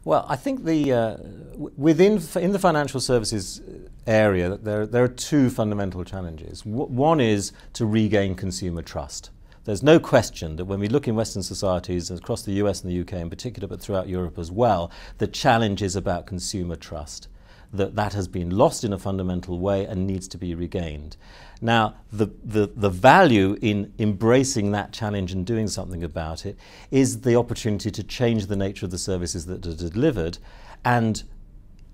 Well, I think in the financial services area, there are two fundamental challenges. One is to regain consumer trust. There's no question that when we look in Western societies, across the US and the UK in particular, but throughout Europe as well, the challenge is about consumer trust. That has been lost in a fundamental way and needs to be regained. Now, the value in embracing that challenge and doing something about it is the opportunity to change the nature of the services that are delivered, and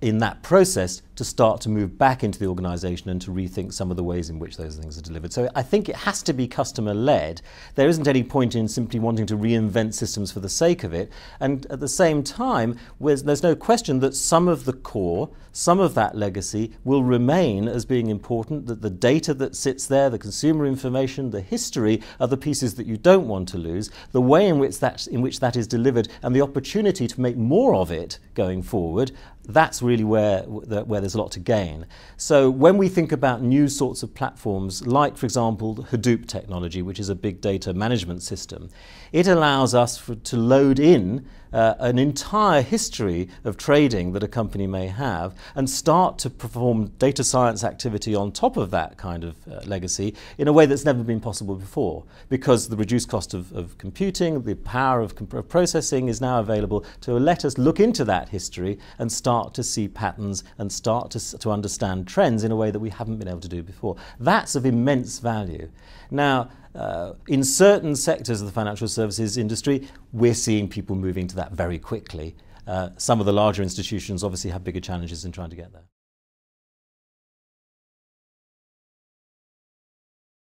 in that process to start to move back into the organisation and to rethink some of the ways in which those things are delivered. So I think it has to be customer-led. There isn't any point in simply wanting to reinvent systems for the sake of it. And at the same time, there's no question that some of the core, some of that legacy will remain as being important, that the data that sits there, the consumer information, the history are the pieces that you don't want to lose. The way in which that is delivered and the opportunity to make more of it going forward, that's really where there's a lot to gain. So when we think about new sorts of platforms, like, for example, Hadoop technology, which is a big data management system, it allows us to load in an entire history of trading that a company may have and start to perform data science activity on top of that kind of legacy in a way that's never been possible before, because the reduced cost of computing, the power of processing is now available to let us look into that history and start to see patterns and start to understand trends in a way that we haven't been able to do before. That's of immense value. Now, in certain sectors of the financial services industry, we're seeing people moving to that very quickly. Some of the larger institutions obviously have bigger challenges in trying to get there.